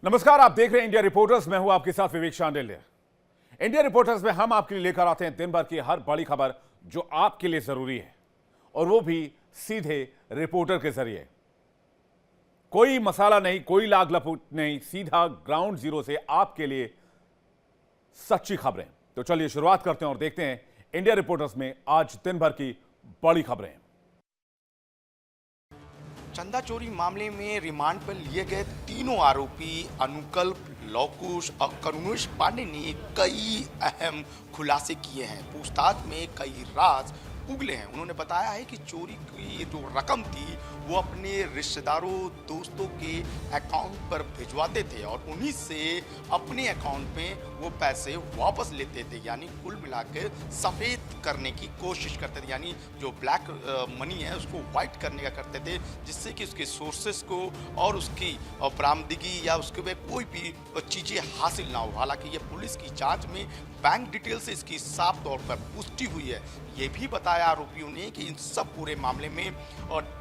नमस्कार, आप देख रहे हैं इंडिया रिपोर्टर्स। मैं हूं आपके साथ विवेक शांडिल्य। इंडिया रिपोर्टर्स में हम आपके लिए लेकर आते हैं दिन भर की हर बड़ी खबर जो आपके लिए जरूरी है, और वो भी सीधे रिपोर्टर के जरिए। कोई मसाला नहीं, कोई लाग लपूट नहीं, सीधा ग्राउंड जीरो से आपके लिए सच्ची खबरें। तो चलिए शुरुआत करते हैं और देखते हैं इंडिया रिपोर्टर्स में आज दिन भर की बड़ी खबरें। चंदा चोरी मामले में रिमांड पर लिए गए तीनों आरोपी अनुकल्प, लवकुश और करुणेश पांडे ने कई अहम खुलासे किए हैं। पूछताछ में कई राज उगले हैं। उन्होंने बताया है कि चोरी की जो रकम थी वो अपने रिश्तेदारों, दोस्तों के अकाउंट पर भिजवाते थे और उन्हीं से अपने अकाउंट में वो पैसे वापस लेते थे, यानी कुल मिलाकर सफ़ेद करने की कोशिश करते थे, यानी जो ब्लैक मनी है उसको वाइट करने का करते थे, जिससे कि उसके सोर्सेस को और उसकी बरामदगी या उसके में कोई भी चीज़ें हासिल ना हो। हालांकि ये पुलिस की जांच में बैंक डिटेल से इसकी साफ तौर पर पुष्टि हुई है। ये भी बताया आरोपियों ने कि इन सब पूरे मामले में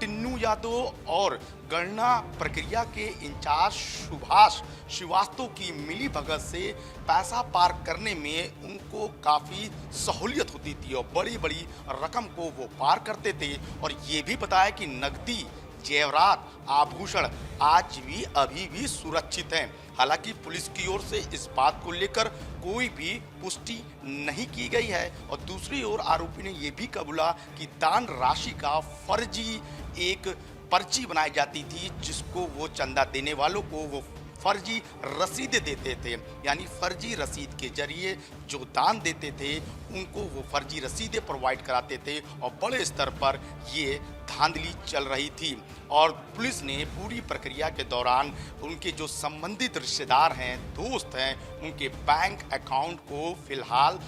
टिन्नू यादव और गणना प्रक्रिया के इंचार्ज सुभाष श्रीवास्तव की मिली भगत से पैसा पार करने में उनको काफ़ी सहूलियत होती थी और बड़ी बड़ी रकम को वो पार करते थे। और ये भी बताया कि नकदी, जेवरात, आभूषण आज भी अभी भी सुरक्षित हैं। हालांकि पुलिस की ओर से इस बात को लेकर कोई भी पुष्टि नहीं की गई है। और दूसरी ओर आरोपी ने यह भी कबूला कि दान राशि का फर्जी एक पर्ची बनाई जाती थी, जिसको वो चंदा देने वालों को वो फर्जी रसीदें देते थे, यानी फर्जी रसीद के जरिए जो दान देते थे उनको वो फर्जी रसीदें प्रोवाइड कराते थे और बड़े स्तर पर ये धांधली चल रही थी। और पुलिस ने पूरी प्रक्रिया के दौरान उनके जो संबंधित रिश्तेदार हैं, दोस्त हैं, उनके बैंक अकाउंट को फिलहाल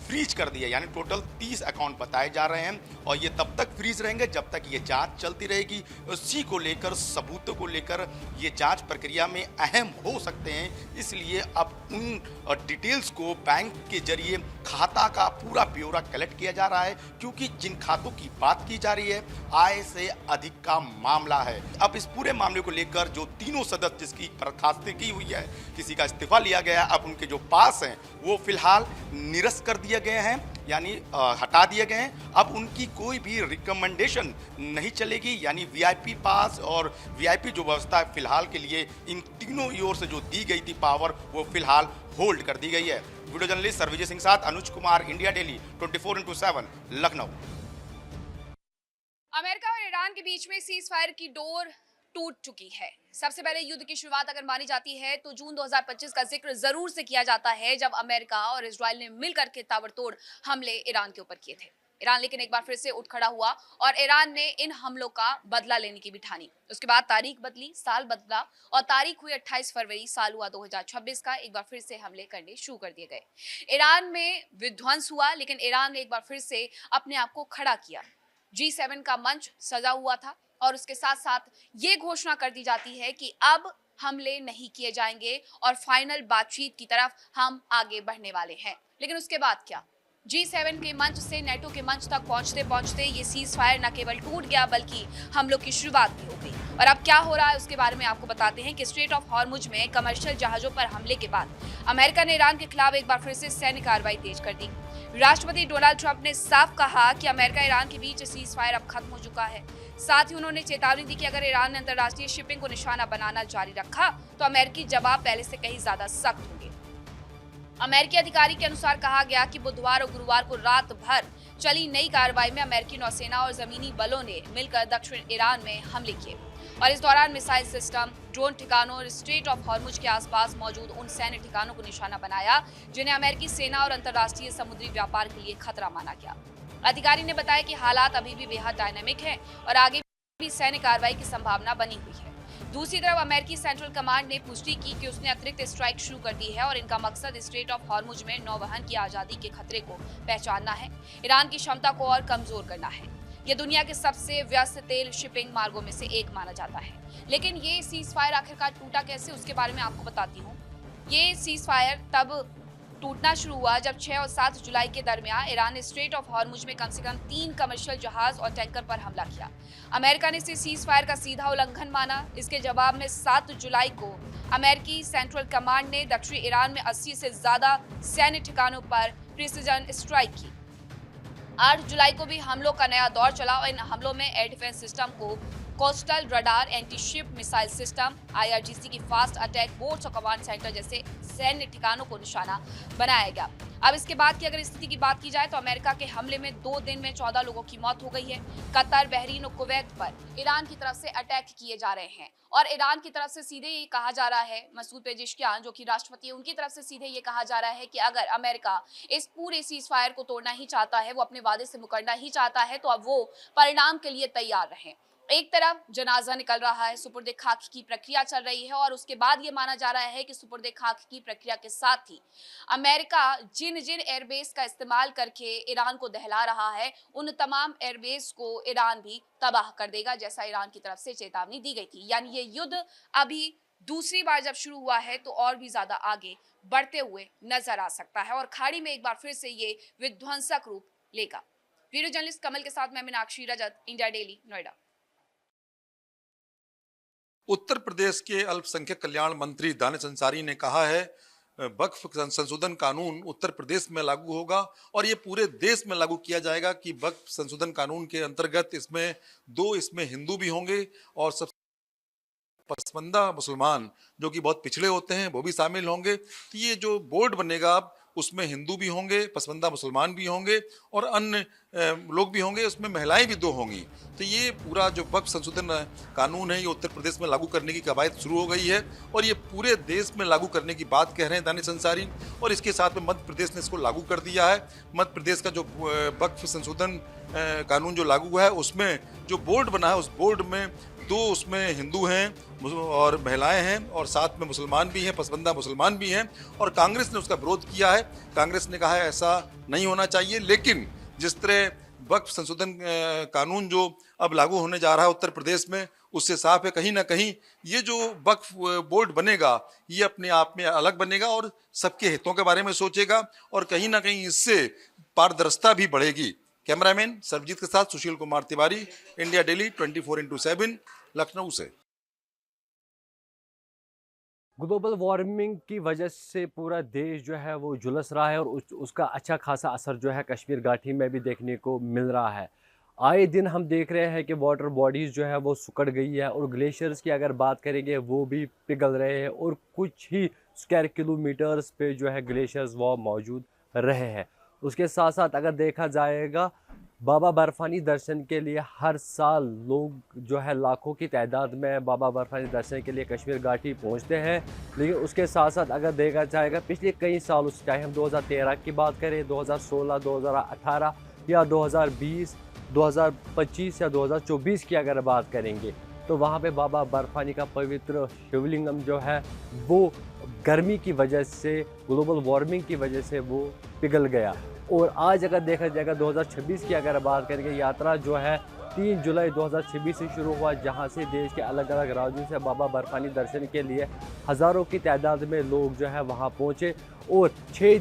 फ्रीज कर दिया, यानी टोटल 30 अकाउंट बताए जा रहे हैं और ये तब तक फ्रीज रहेंगे जब तक ये जांच चलती रहेगी। उसी को लेकर, सबूतों को लेकर ये जांच प्रक्रिया में अहम हो सकते हैं। इसलिए अब उन डिटेल्स को बैंक के जरिए खाता का पूरा ब्यौरा कलेक्ट किया जा रहा है, क्योंकि जिन खातों की बात की जा रही है आय से अधिक का मामला है। अब इस पूरे मामले को लेकर जो तीनों सदस्य जिसकी बर्खास्ती की हुई है, किसी का इस्तीफा लिया गया, अब उनके जो पास हैं वो फिलहाल निरस्त कर दिए गए हैं, यानी हटा दिए गए हैं। अब उनकी कोई भी रिकमेंडेशन नहीं चलेगी, यानी वीआईपी पास और वीआईपी जो व्यवस्था है फिलहाल के लिए इन तीनों की ओर से जो दी गई थी पावर, वो फिलहाल होल्ड कर दी गई है। वीडियो जर्नलिस्ट सर्वजय सिंह साथ Anuj Kumar, India Daily 24x7 Lucknow. America और ईरान के बीच में सीज फायर की डोर टूट चुकी है। सबसे पहले युद्ध की शुरुआत अगर मानी जाती है तो जून 2025 का जिक्र जरूर से किया जाता है, जब अमेरिका और इजराइल ने मिलकर के ताबड़तोड़ हमले ईरान के ऊपर किए थे। ईरान लेकिन एक बार फिर से उठ खड़ा हुआ और ईरान ने इन हमलों का बदला लेने की भी ठानी। उसके बाद तारीख बदली, साल बदला और तारीख हुई 28 फरवरी, साल हुआ 2026 का। एक बार फिर से हमले करने शुरू कर दिए गए। ईरान में विध्वंस हुआ, लेकिन ईरान ने एक बार फिर से अपने आप को खड़ा किया। G7 का मंच सजा हुआ था और उसके साथ साथ ये घोषणा कर दी जाती है कि अब हमले नहीं किए जाएंगे और फाइनल बातचीत की तरफ हम आगे बढ़ने वाले हैं। लेकिन उसके बाद क्या? G7 के मंच से नेटो के मंच तक पहुंचते पहुंचते ये सीज फायर न केवल टूट गया बल्कि हमलों की शुरुआत भी हो गई। और अब क्या हो रहा है उसके बारे में आपको बताते हैं कि स्ट्रेट ऑफ हॉर्मुज में कमर्शियल जहाजों पर हमले के बाद अमेरिका ने ईरान के खिलाफ एक बार फिर से सैन्य कार्रवाई तेज कर दी। राष्ट्रपति डोनाल्ड ट्रंप ने साफ कहा कि अमेरिका ईरान के बीच सीज फायर अब खत्म हो चुका है। साथ ही उन्होंने चेतावनी दी कि अगर ईरान ने अंतर्राष्ट्रीय शिपिंग को निशाना बनाना जारी रखा तो अमेरिकी जवाब पहले से कहीं ज्यादा सख्त होंगे। अमेरिकी अधिकारी के अनुसार कहा गया कि बुधवार और गुरुवार को रात भर चली नई कार्रवाई में अमेरिकी नौसेना और जमीनी बलों ने मिलकर दक्षिण ईरान में हमले किए और इस दौरान मिसाइल सिस्टम, ड्रोन ठिकानों और स्ट्रेट ऑफ हॉर्मुज के आसपास मौजूद उन सैन्य ठिकानों को निशाना बनाया जिन्हें अमेरिकी सेना और अंतर्राष्ट्रीय समुद्री व्यापार के लिए खतरा माना गया। अधिकारी ने बताया कि हालात अभी भी बेहद डायनामिक है और आगे भी सैन्य कार्रवाई की संभावना बनी हुई है। दूसरी तरफ अमेरिकी सेंट्रल कमांड ने पुष्टि की कि उसने अतिरिक्त स्ट्राइक शुरू कर दी है और इनका मकसद स्ट्रेट ऑफ हॉर्मुज में नौवहन की आजादी के खतरे को पहचानना है, ईरान की क्षमता को और कमजोर करना है। यह दुनिया के सबसे व्यस्त तेल शिपिंग मार्गों में से एक माना जाता है। लेकिन ये सीज फायर आखिरकार टूटा कैसे, उसके बारे में आपको बताती हूँ। ये सीज फायर तब टूटना शुरू हुआ जब 6 और 7 जुलाई के दरमियान ईरान ने स्ट्रेट ऑफ हॉर्मुज में कम से कम 3 कमर्शियल जहाज और टैंकर पर हमला किया। अमेरिका ने इसे सीज फायर का सीधा उल्लंघन माना। इसके जवाब में 7 जुलाई को अमेरिकी सेंट्रल कमांड ने दक्षिणी ईरान में 80 से ज्यादा सैन्य ठिकानों पर प्रिसिजन स्ट्राइक की। 8 जुलाई को भी हमलों का नया दौर चला और इन हमलों में एयर डिफेंस सिस्टम को coastal radar, anti ship missile system, IRGC की फास्ट अटैक बोट्स और कमांड सेंटर जैसे सैन्य ठिकानों को निशाना बनाया गया। अब इसके बाद की अगर स्थिति की बात की जाए तो अमेरिका के हमले में 2 दिन में 14 लोगों की मौत हो गई है। कतर, बहरीन और कुवैत पर ईरान की तरफ से अटैक किए जा रहे हैं और ईरान की तरफ से सीधे ये कहा जा रहा है, मसूद पेजेश्कियान जो कि राष्ट्रपति है, उनकी तरफ से सीधे ये कहा जा रहा है कि अगर अमेरिका इस पूरे सीज फायर को तोड़ना ही चाहता है, वो अपने वादे से मुकरना ही चाहता है, तो अब वो परिणाम के लिए तैयार रहें। एक तरफ जनाजा निकल रहा है, सुपुर्द खाक की प्रक्रिया चल रही है और उसके बाद ये माना जा रहा है कि सुपुर्द खाक की प्रक्रिया के साथ ही अमेरिका जिन जिन एयरबेस का इस्तेमाल करके ईरान को दहला रहा है, उन तमाम एयरबेस को ईरान भी तबाह कर देगा, जैसा ईरान की तरफ से चेतावनी दी गई थी। यानी ये युद्ध अभी दूसरी बार जब शुरू हुआ है तो और भी ज्यादा आगे बढ़ते हुए नजर आ सकता है और खाड़ी में एक बार फिर से ये विध्वंसक रूप लेगा। वीडियो जर्नलिस्ट कमल के साथ मैं मीनाक्षी रजत, इंडिया डेली, नोएडा। उत्तर प्रदेश के अल्पसंख्यक कल्याण मंत्री दानिश अंसारी ने कहा है वक्फ संशोधन कानून उत्तर प्रदेश में लागू होगा और ये पूरे देश में लागू किया जाएगा कि वक्फ संशोधन कानून के अंतर्गत इसमें हिंदू भी होंगे और सब पसमानदा मुसलमान जो कि बहुत पिछड़े होते हैं वो भी शामिल होंगे। तो ये जो बोर्ड बनेगा उसमें हिंदू भी होंगे, पसमानदा मुसलमान भी होंगे और अन्य लोग भी होंगे, उसमें महिलाएं भी 2 होंगी। तो ये पूरा जो वक्फ संशोधन कानून है ये उत्तर प्रदेश में लागू करने की कवायद शुरू हो गई है और ये पूरे देश में लागू करने की बात कह रहे हैं दानिश अंसारी। और इसके साथ में मध्य प्रदेश ने इसको लागू कर दिया है। मध्य प्रदेश का जो वक्फ संशोधन कानून जो लागू है उसमें जो बोर्ड बना है उस बोर्ड में 2 उसमें हिंदू हैं और महिलाएं हैं और साथ में मुसलमान भी हैं, पसमानदा मुसलमान भी हैं और कांग्रेस ने उसका विरोध किया है। कांग्रेस ने कहा है ऐसा नहीं होना चाहिए, लेकिन जिस तरह वक्फ संशोधन कानून जो अब लागू होने जा रहा है उत्तर प्रदेश में, उससे साफ है कहीं ना कहीं ये जो वक्फ बोर्ड बनेगा ये अपने आप में अलग बनेगा और सबके हितों के बारे में सोचेगा और कहीं ना कहीं इससे पारदर्शिता भी बढ़ेगी। कैमरामैन सर्वजीत के साथ Sushil Kumar Tiwari, India Daily 24x7, Lucknow से। ग्लोबल वार्मिंग की वजह से पूरा देश जो है वो झुलस रहा है और उसका अच्छा खासा असर जो है कश्मीर घाटी में भी देखने को मिल रहा है। आए दिन हम देख रहे हैं कि वाटर बॉडीज़ जो है वो सुकड़ गई है और ग्लेशियर्स की अगर बात करेंगे वो भी पिघल रहे हैं और कुछ ही स्क्वायर किलोमीटर्स पे जो है ग्लेशियर्स वो मौजूद रहे हैं। उसके साथ साथ अगर देखा जाएगा बाबा बर्फानी दर्शन के लिए हर साल लोग जो है लाखों की तादाद में बाबा बर्फानी दर्शन के लिए कश्मीर घाटी पहुंचते हैं, लेकिन उसके साथ साथ अगर देखा जाएगा पिछले कई सालों से, चाहे हम 2013 की बात करें, 2016, 2018 या 2020, 2025 या 2024 की अगर बात करेंगे तो वहाँ पे बाबा बर्फानी का पवित्र शिवलिंगम जो है वो गर्मी की वजह से, ग्लोबल वार्मिंग की वजह से वो पिघल गया। और आज अगर देखा जाएगा 2026 की अगर बात करेंगे, यात्रा जो है 3 जुलाई 2026 से शुरू हुआ, जहां से देश के अलग अलग राज्यों से बाबा बर्फानी दर्शन के लिए हज़ारों की तादाद में लोग जो है वहां पहुंचे और 6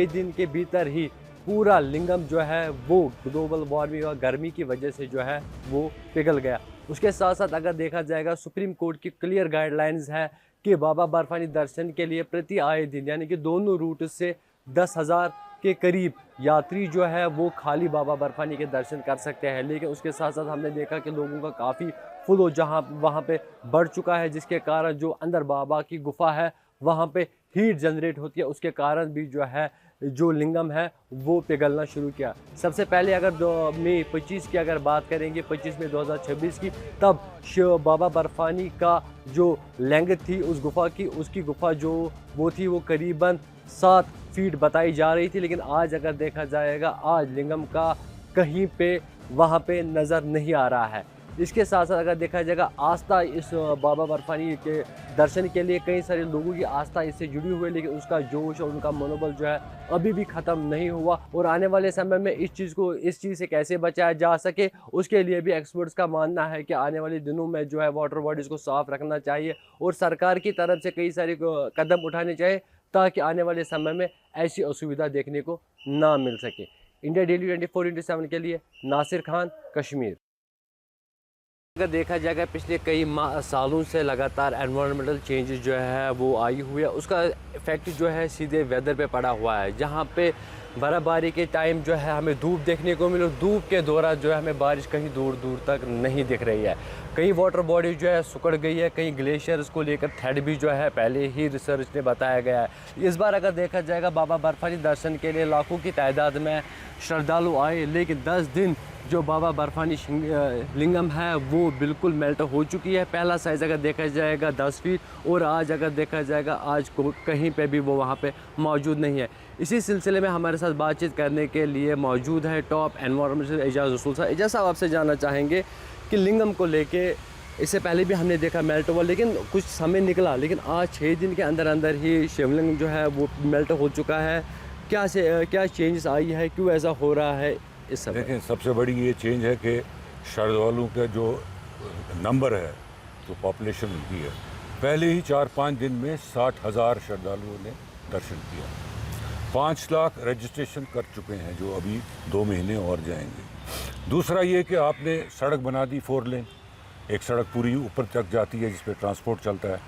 दिन के भीतर ही पूरा लिंगम जो है वो ग्लोबल वार्मिंग और गर्मी की वजह से जो है वो पिघल गया। उसके साथ साथ अगर देखा जाएगा सुप्रीम कोर्ट की क्लियर गाइडलाइंस है कि बाबा बर्फानी दर्शन के लिए प्रति आए दिन यानी कि दोनों रूट से 10,000 के करीब यात्री जो है वो खाली बाबा बर्फानी के दर्शन कर सकते हैं। लेकिन उसके साथ साथ हमने देखा कि लोगों का काफ़ी फुल वहाँ पे बढ़ चुका है, जिसके कारण जो अंदर बाबा की गुफा है वहाँ पे हीट जनरेट होती है, उसके कारण भी जो है जो लिंगम है वो पिघलना शुरू किया। सबसे पहले अगर मई 25 की अगर बात करेंगे, 25 मई 2026 की, तब बाबा बर्फानी का जो लेंथ थी उस गुफा की, उसकी गुफा जो वो थी वो करीबन 7 फीट बताई जा रही थी। लेकिन आज अगर देखा जाएगा आज लिंगम का कहीं पे वहाँ पे नज़र नहीं आ रहा है। इसके साथ साथ अगर देखा जाएगा आस्था इस बाबा बर्फानी के दर्शन के लिए कई सारे लोगों की आस्था इससे जुड़ी हुई है, लेकिन उसका जोश और उनका मनोबल जो है अभी भी ख़त्म नहीं हुआ। और आने वाले समय में इस चीज़ से कैसे बचाया जा सके, उसके लिए भी एक्सपर्ट्स का मानना है कि आने वाले दिनों में जो है वाटर बॉडीज़ को साफ़ रखना चाहिए और सरकार की तरफ से कई सारे कदम उठाने चाहिए ताकि आने वाले समय में ऐसी असुविधा देखने को ना मिल सके। इंडिया डेली 24x7 के लिए नासिर खान, कश्मीर। अगर देखा जाएगा पिछले कई सालों से लगातार एनवायरमेंटल चेंजेस जो है वो आई हुई है, उसका इफेक्ट जो है सीधे वेदर पे पड़ा हुआ है। जहाँ पे बर्फ़बारी के टाइम जो है हमें धूप देखने को मिले, धूप के दौरान जो है हमें बारिश कहीं दूर दूर तक नहीं दिख रही है। कई वाटर बॉडी जो है सुकड़ गई है, कई ग्लेशियर्स को लेकर थ्रेड भी जो है पहले ही रिसर्च ने बताया गया है। इस बार अगर देखा जाएगा बाबा बर्फानी दर्शन के लिए लाखों की तादाद में श्रद्धालु आए, लेकिन 10 दिन जो बाबा बर्फानी लिंगम है वो बिल्कुल मेल्ट हो चुकी है। पहला साइज़ अगर देखा जाएगा 10 फीट, और आज अगर देखा जाएगा आज को कहीं पे भी वो वहाँ पे मौजूद नहीं है। इसी सिलसिले में हमारे साथ बातचीत करने के लिए मौजूद है टॉप एनवायरमेंटल एजाज रसूल साहब। एजाज साहब, आपसे जानना चाहेंगे कि लिंगम को लेके इससे पहले भी हमने देखा मेल्ट हुआ, लेकिन कुछ समय निकला, लेकिन आज 6 दिन के अंदर अंदर ही शिवलिंग जो है वो मेल्ट हो चुका है। क्या चेंजेस आई है, क्यों ऐसा हो रहा है इस समय? देखें, सबसे बड़ी ये चेंज है कि श्रद्धालुओं का जो नंबर है, जो पॉपुलेशन उनकी है, पहले ही 4-5 दिन में 60,000 श्रद्धालुओं ने दर्शन किया। 5 लाख रजिस्ट्रेशन कर चुके हैं, जो अभी 2 महीने और जाएंगे। दूसरा ये कि आपने सड़क बना दी 4 लेन, एक सड़क पूरी ऊपर तक जाती है जिस पे ट्रांसपोर्ट चलता है,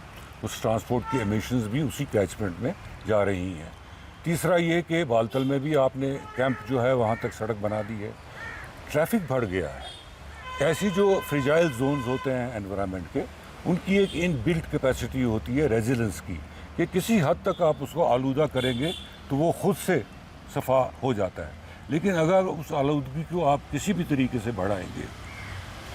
उस ट्रांसपोर्ट की एमिशंस भी उसी कैचमेंट में जा रही हैं। तीसरा ये कि बालतल में भी आपने कैंप जो है वहाँ तक सड़क बना दी है। ट्रैफिक बढ़ गया है। ऐसी जो फ्रिजाइल जोन्स होते हैं एनवायरनमेंट के, उनकी एक इनबिल्ट कैपेसिटी होती है रेजिलेंस की, कि किसी हद तक आप उसको आलूदा करेंगे तो वो खुद से सफ़ा हो जाता है। लेकिन अगर उस आलूदगी को आप किसी भी तरीके से बढ़ाएंगे,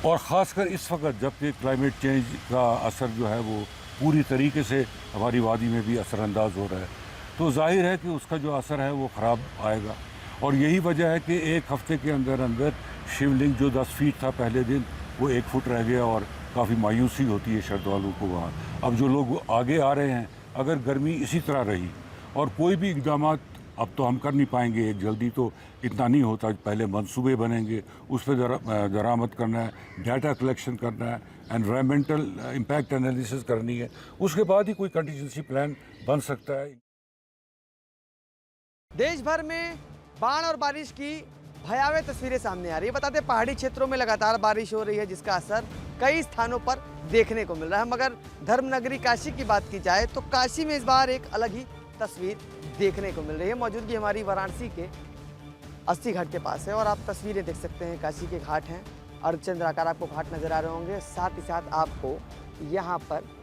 और ख़ासकर इस वक्त जबकि क्लाइमेट चेंज का असर जो है वो पूरी तरीके से हमारी वादी में भी असरानंदाज हो रहा है, तो जाहिर है कि उसका जो असर है वो ख़राब आएगा। और यही वजह है कि 1 हफ़्ते के अंदर अंदर शिवलिंग जो 10 फीट था पहले दिन, वो 1 फुट रह गया, और काफ़ी मायूसी होती है श्रद्धालुओं को वहाँ। अब जो लोग आगे आ रहे हैं, अगर गर्मी इसी तरह रही और कोई भी इक़दाम अब तो हम कर नहीं पाएंगे, जल्दी तो इतना नहीं होता, पहले मंसूबे बनेंगे, उस पर दरामद करना है, डाटा कलेक्शन करना है, एनवायरमेंटल इम्पैक्ट एनालिसिस करनी है, उसके बाद ही कोई कंटीजेंसी प्लान बन सकता है। देश भर में बाढ़ और बारिश की भयावह तस्वीरें सामने आ रही है। बताते पहाड़ी क्षेत्रों में लगातार बारिश हो रही है, जिसका असर कई स्थानों पर देखने को मिल रहा है। मगर धर्मनगरी काशी की बात की जाए तो काशी में इस बार एक अलग ही तस्वीर देखने को मिल रही है। मौजूदगी हमारी वाराणसी के अस्सी घाट के पास है, और आप तस्वीरें देख सकते हैं। काशी के घाट हैं, अर्धचंद्राकार आपको घाट नजर आ रहे होंगे, साथ ही साथ आपको यहाँ पर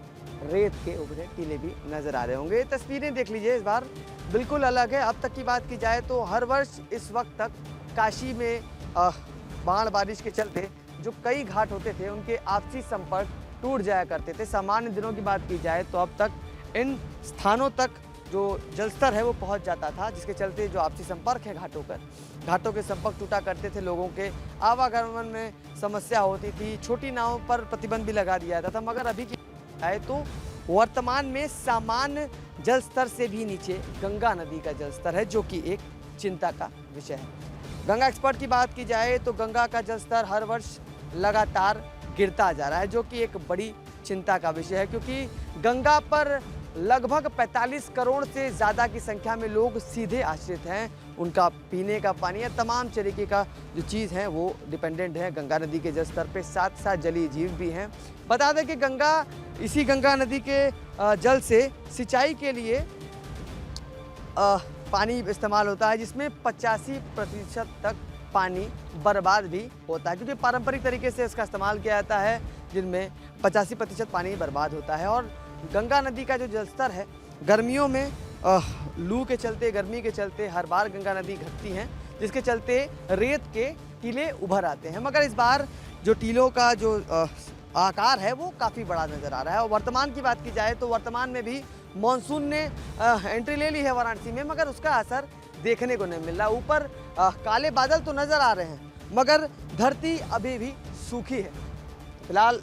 रेत के उभरे टीले भी नजर आ रहे होंगे। ये तस्वीरें देख लीजिए, इस बार बिल्कुल अलग है। अब तक की बात की जाए तो हर वर्ष इस वक्त तक काशी में बाढ़ बारिश के चलते जो कई घाट होते थे उनके आपसी संपर्क टूट जाया करते थे। सामान्य दिनों की बात की जाए तो अब तक इन स्थानों तक जो जलस्तर है वो पहुंच जाता था, जिसके चलते जो आपसी संपर्क है घाटों के संपर्क टूटा करते थे। लोगों के आवागमन में समस्या होती थी, छोटी नावों पर प्रतिबंध भी लगा दिया जाता था। मगर अभी की आए तो वर्तमान में सामान्य जल स्तर से भी नीचे गंगा नदी का जल स्तर है, जो कि एक चिंता का विषय है। गंगा एक्सपर्ट की बात की जाए तो गंगा का जल स्तर हर वर्ष लगातार गिरता जा रहा है, जो कि एक बड़ी चिंता का विषय है, क्योंकि गंगा पर लगभग 45 करोड़ से ज़्यादा की संख्या में लोग सीधे आश्रित हैं। उनका पीने का पानी या तमाम तरीके का जो चीज़ है वो डिपेंडेंट है गंगा नदी के जल स्तर पे। साथ साथ जलीय जीव भी हैं। बता दें कि इसी गंगा नदी के जल से सिंचाई के लिए पानी इस्तेमाल होता है, जिसमें 85% तक पानी बर्बाद भी होता है, क्योंकि पारंपरिक तरीके से इसका इस्तेमाल किया जाता है, जिनमें 85% पानी बर्बाद होता है। और गंगा नदी का जो जलस्तर है, गर्मियों में लू के चलते, गर्मी के चलते हर बार गंगा नदी घटती हैं, जिसके चलते रेत के टीले उभर आते हैं। मगर इस बार जो टीलों का जो आकार है वो काफ़ी बड़ा नज़र आ रहा है। और वर्तमान की बात की जाए तो वर्तमान में भी मॉनसून ने एंट्री ले ली है वाराणसी में, मगर उसका असर देखने को नहीं मिल रहा। ऊपर काले बादल तो नज़र आ रहे हैं, मगर धरती अभी भी सूखी है। फिलहाल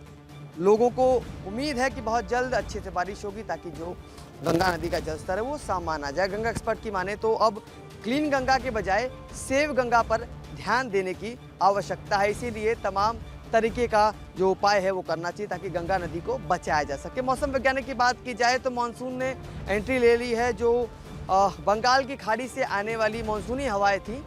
लोगों को उम्मीद है कि बहुत जल्द अच्छे से बारिश होगी, ताकि जो गंगा नदी का जलस्तर है वो सामान आ जाए। गंगा एक्सपर्ट की माने तो अब क्लीन गंगा के बजाय सेव गंगा पर ध्यान देने की आवश्यकता है। इसीलिए तमाम तरीके का जो उपाय है वो करना चाहिए, ताकि गंगा नदी को बचाया जा सके। मौसम वैज्ञानिक की बात की जाए तो मानसून ने एंट्री ले ली है। जो बंगाल की खाड़ी से आने वाली मानसूनी हवाएं थी,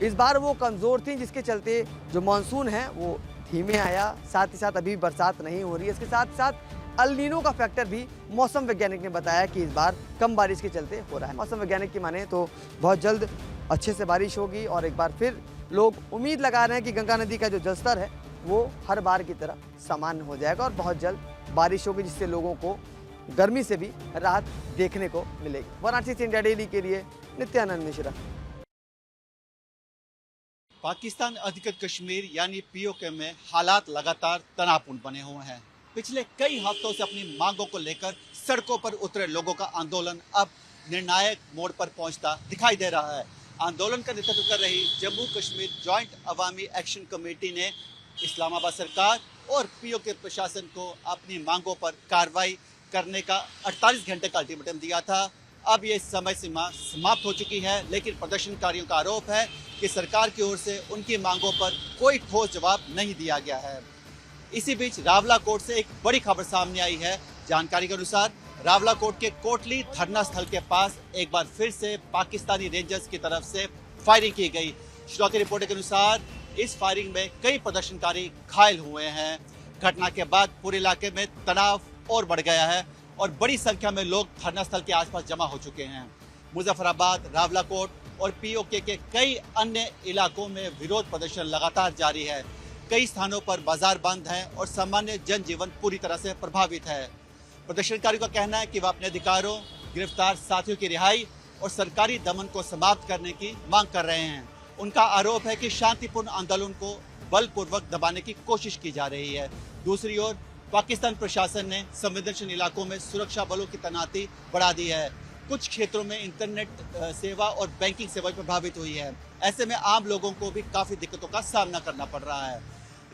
इस बार वो कमज़ोर थी, जिसके चलते जो मानसून है वो धीमे आया, साथ ही साथ अभी बरसात नहीं हो रही है। इसके साथ साथ अल नीनो का फैक्टर भी मौसम वैज्ञानिक ने बताया कि इस बार कम बारिश के चलते हो रहा है। मौसम वैज्ञानिक की माने तो बहुत जल्द अच्छे से बारिश होगी और एक बार फिर लोग उम्मीद लगा रहे हैं कि गंगा नदी का जो जलस्तर है वो हर बार की तरह सामान्य हो जाएगा और बहुत जल्द बारिश होगी, जिससे लोगों को गर्मी से भी राहत देखने को मिलेगी। वाराणसी से इंडिया डेली के लिए नित्यानंद मिश्रा। पाकिस्तान अधिकृत कश्मीर यानी पीओके में हालात लगातार तनावपूर्ण बने हुए हैं। पिछले कई हफ्तों से अपनी मांगों को लेकर सड़कों पर उतरे लोगों का आंदोलन अब निर्णायक मोड़ पर पहुंचता दिखाई दे रहा है। आंदोलन का नेतृत्व कर रही जम्मू कश्मीर जॉइंट अवामी एक्शन कमेटी ने इस्लामाबाद सरकार और पीओके प्रशासन को अपनी मांगों पर कार्रवाई करने का 48 घंटे का अल्टीमेटम दिया था। अब ये समय सीमा समाप्त हो चुकी है, लेकिन प्रदर्शनकारियों का आरोप है कि सरकार की ओर से उनकी मांगों पर कोई ठोस जवाब नहीं दिया गया है। इसी बीच रावला कोट से एक बड़ी खबर सामने आई है। जानकारी के अनुसार रावला कोट के कोटली धरना स्थल के पास एक बार फिर से पाकिस्तानी रेंजर्स की तरफ से फायरिंग की गई। शुरुआती रिपोर्ट के अनुसार इस फायरिंग में कई प्रदर्शनकारी घायल हुए हैं। घटना के बाद पूरे इलाके में तनाव और बढ़ गया है और बड़ी संख्या में लोग धरना स्थल के आसपास जमा हो चुके हैं। मुजफ्फराबाद, रावला कोट और पीओके के कई अन्य इलाकों में विरोध प्रदर्शन लगातार जारी है। कई स्थानों पर बाजार बंद हैं और सामान्य जनजीवन पूरी तरह से प्रभावित है। प्रदर्शनकारियों का कहना है कि वह अपने अधिकारों, गिरफ्तार साथियों की रिहाई और सरकारी दमन को समाप्त करने की मांग कर रहे हैं। उनका आरोप है कि शांतिपूर्ण आंदोलन को बलपूर्वक दबाने की कोशिश की जा रही है। दूसरी ओर पाकिस्तान प्रशासन ने संवेदनशील इलाकों में सुरक्षा बलों की तैनाती बढ़ा दी है। कुछ क्षेत्रों में इंटरनेट सेवा और बैंकिंग सेवा प्रभावित हुई है। ऐसे में आम लोगों को भी काफ़ी दिक्कतों का सामना करना पड़ रहा है।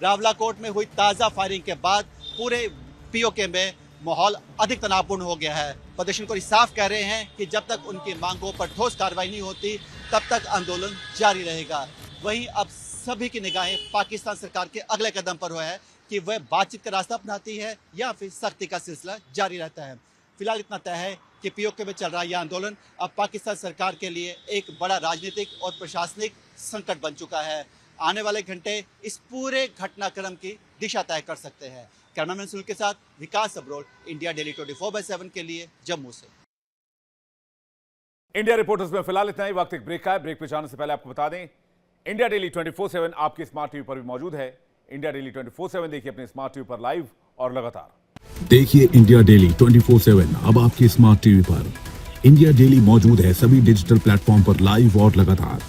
रावला कोट में हुई ताज़ा फायरिंग के बाद पूरे पीओके में माहौल अधिक तनावपूर्ण हो गया है। प्रदर्शनकारी साफ कह रहे हैं कि जब तक उनकी मांगों पर ठोस कार्रवाई नहीं होती तब तक आंदोलन जारी रहेगा। वहीं अब सभी की निगाहें पाकिस्तान सरकार के अगले कदम पर हुआ है कि वह बातचीत का रास्ता अपनाती है या फिर सख्ती का सिलसिला जारी रहता है। फिलहाल इतना तय है कि पीओके में चल रहा यह आंदोलन अब पाकिस्तान सरकार के लिए एक बड़ा राजनीतिक और प्रशासनिक संकट बन चुका है। आने वाले घंटे इस पूरे घटनाक्रम की दिशा तय कर सकते हैं। कैमरामैन सुनील के साथ विकास अब्रोल, इंडिया डेली 24/7 के लिए जम्मू से। इंडिया रिपोर्टर्स में फिलहाल इतना ही। वक्त एक ब्रेक का है। ब्रेक पे जाने से पहले आपको बता दें, इंडिया डेली 24/7 आपकी स्मार्ट टीवी पर भी मौजूद है। इंडिया डेली 24/7 देखिए अपने स्मार्ट टीवी पर लाइव और लगातार। देखिए इंडिया डेली 24/7 अब आपकी स्मार्ट टीवी पर। इंडिया डेली मौजूद है सभी डिजिटल प्लेटफॉर्म पर लाइव और लगातार।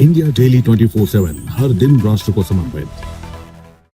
इंडिया डेली 24/7 हर दिन राष्ट्र को समर्पित।